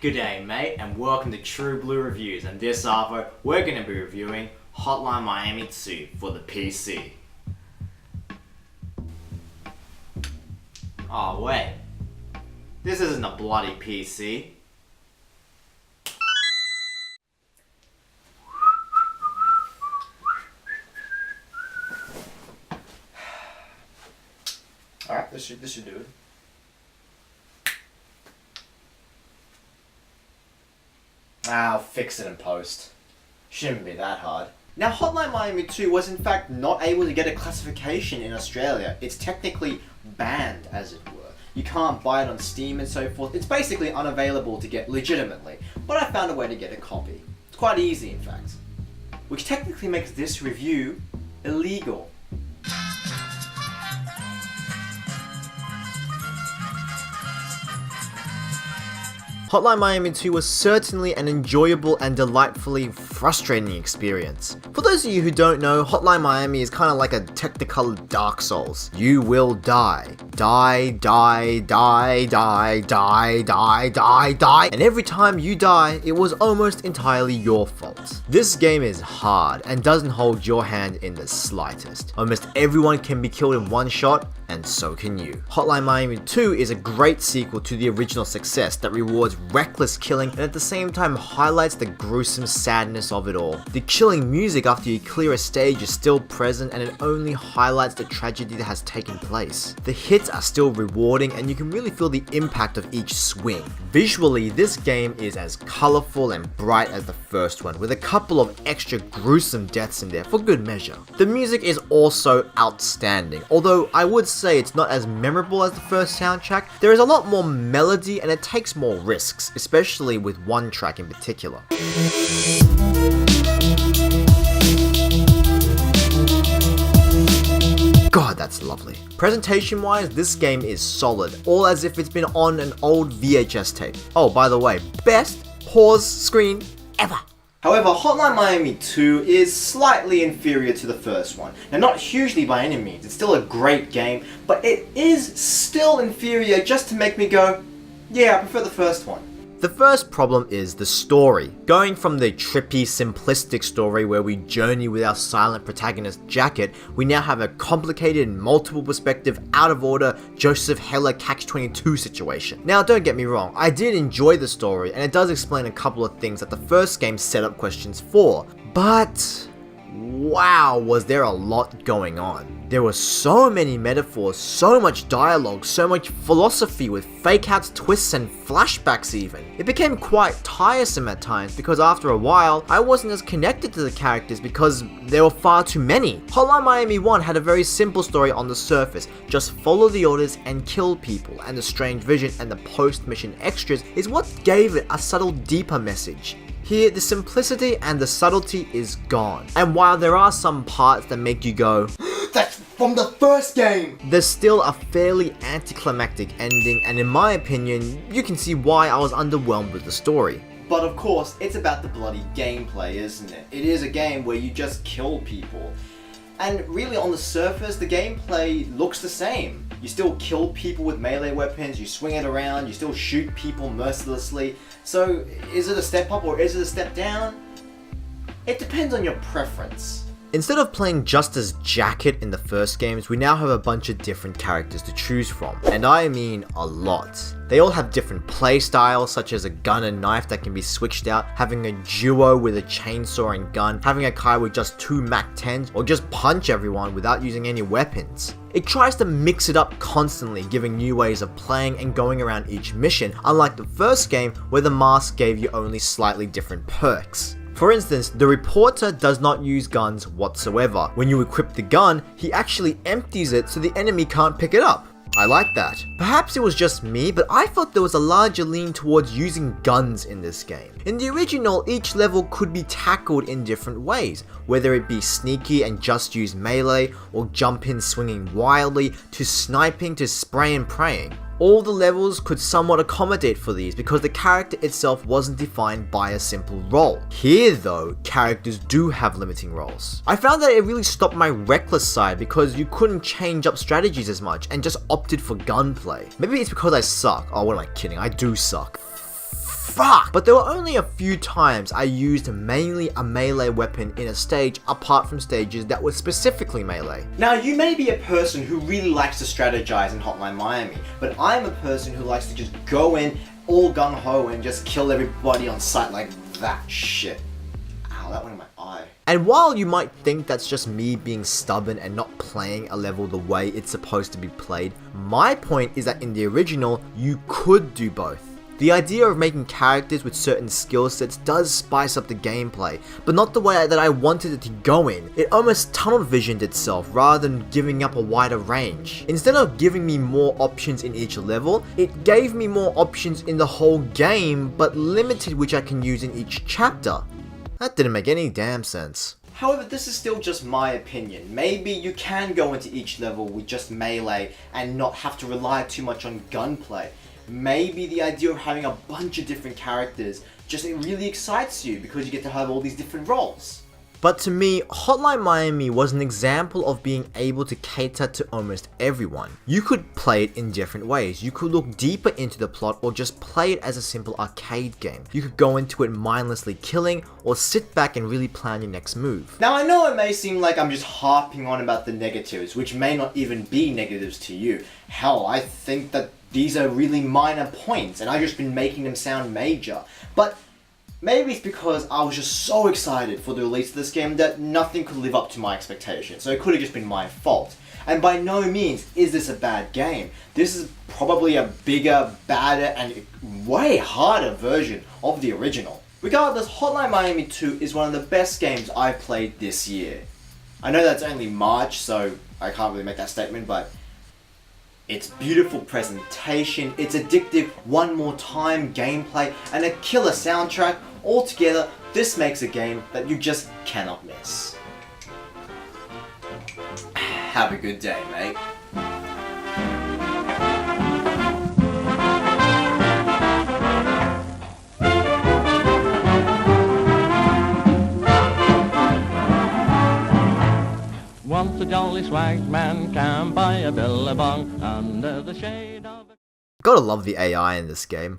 G'day mate, and welcome to TruBluReviews, and this arvo we're going to be reviewing Hotline Miami 2 for the PC. Oh wait, this isn't a bloody PC. Alright, this should do it. I'll fix it in post. Shouldn't be that hard. Now, Hotline Miami 2 was in fact not able to get a classification in Australia. It's technically banned, as it were. You can't buy it on Steam and so forth. It's basically unavailable to get legitimately. But I found a way to get a copy. It's quite easy, in fact. Which technically makes this review illegal. Hotline Miami 2 was certainly an enjoyable and delightfully frustrating experience. For those of you who don't know, Hotline Miami is kind of like a Technicolor Dark Souls. You will die. Die, and every time you die, it was almost entirely your fault. This game is hard and doesn't hold your hand in the slightest. Almost everyone can be killed in one shot, and so can you. Hotline Miami 2 is a great sequel to the original success that rewards reckless killing and at the same time highlights the gruesome sadness of it all. The chilling music after you clear a stage is still present, and it only highlights the tragedy that has taken place. The hits are still rewarding and you can really feel the impact of each swing. Visually, this game is as colorful and bright as the first one, with a couple of extra gruesome deaths in there for good measure. The music is also outstanding, although I would say it's not as memorable as the first soundtrack. There is a lot more melody and it takes more risks, especially with one track in particular. God, that's lovely. Presentation wise, this game is solid, all as if it's been on an old VHS tape. Oh, by the way, best pause screen ever. However, Hotline Miami 2 is slightly inferior to the first one. Now, not hugely by any means, it's still a great game, but it is still inferior just to make me go, yeah, I prefer the first one. The first problem is the story. Going from the trippy, simplistic story where we journey with our silent protagonist Jacket, we now have a complicated, multiple perspective, out of order, Joseph Heller Catch-22 situation. Now, don't get me wrong, I did enjoy the story, and it does explain a couple of things that the first game set up questions for, but wow, was there a lot going on. There were so many metaphors, so much dialogue, so much philosophy with fake outs, twists, and flashbacks even. It became quite tiresome at times because after a while, I wasn't as connected to the characters because there were far too many. Hotline Miami 1 had a very simple story on the surface, just follow the orders and kill people, and the strange vision and the post-mission extras is what gave it a subtle deeper message. Here, the simplicity and the subtlety is gone. And while there are some parts that make you go, that's from the first game, there's still a fairly anticlimactic ending, and in my opinion, you can see why I was underwhelmed with the story. But of course, it's about the bloody gameplay, isn't it? It is a game where you just kill people. And really on the surface, the gameplay looks the same. You still kill people with melee weapons, you swing it around, you still shoot people mercilessly. So, is it a step up or is it a step down? It depends on your preference. Instead of playing just as Jacket in the first games, we now have a bunch of different characters to choose from, and I mean a lot. They all have different play styles, such as a gun and knife that can be switched out, having a duo with a chainsaw and gun, having a guy with just 2 MAC-10s, or just punch everyone without using any weapons. It tries to mix it up constantly, giving new ways of playing and going around each mission, unlike the first game where the mask gave you only slightly different perks. For instance, the reporter does not use guns whatsoever. When you equip the gun, he actually empties it so the enemy can't pick it up. I like that. Perhaps it was just me, but I thought there was a larger lean towards using guns in this game. In the original, each level could be tackled in different ways, whether it be sneaky and just use melee, or jump in swinging wildly, to sniping to spray and praying. All the levels could somewhat accommodate for these because the character itself wasn't defined by a simple role. Here though, characters do have limiting roles. I found that it really stopped my reckless side because you couldn't change up strategies as much and just opted for gunplay. Maybe it's because I suck. Oh, what am I kidding? I do suck. fuck! But there were only a few times I used mainly a melee weapon in a stage apart from stages that were specifically melee. Now, you may be a person who really likes to strategize in Hotline Miami, but I'm a person who likes to just go in all gung-ho and just kill everybody on sight like that shit. Ow, that went in my eye. And while you might think that's just me being stubborn and not playing a level the way it's supposed to be played, my point is that in the original, you could do both. The idea of making characters with certain skill sets does spice up the gameplay, but not the way that I wanted it to go in. It almost tunnel visioned itself rather than giving up a wider range. Instead of giving me more options in each level, it gave me more options in the whole game, but limited which I can use in each chapter. That didn't make any damn sense. However, this is still just my opinion. Maybe you can go into each level with just melee and not have to rely too much on gunplay. Maybe the idea of having a bunch of different characters just really excites you because you get to have all these different roles. But to me, Hotline Miami was an example of being able to cater to almost everyone. You could play it in different ways. You could look deeper into the plot or just play it as a simple arcade game. You could go into it mindlessly killing or sit back and really plan your next move. Now, I know it may seem like I'm just harping on about the negatives, which may not even be negatives to you. Hell, I think that these are really minor points and I've just been making them sound major. But maybe it's because I was just so excited for the release of this game that nothing could live up to my expectations, so it could have just been my fault. And by no means is this a bad game. This is probably a bigger, badder, and way harder version of the original. Regardless, Hotline Miami 2 is one of the best games I've played this year. I know that's only March, so I can't really make that statement, but its beautiful presentation, its addictive one more time gameplay, and a killer soundtrack, altogether, this makes a game that you just cannot miss. Have a good day, mate. Once a jolly swag man can buy a billabong under the shade of a... Gotta love the AI in this game.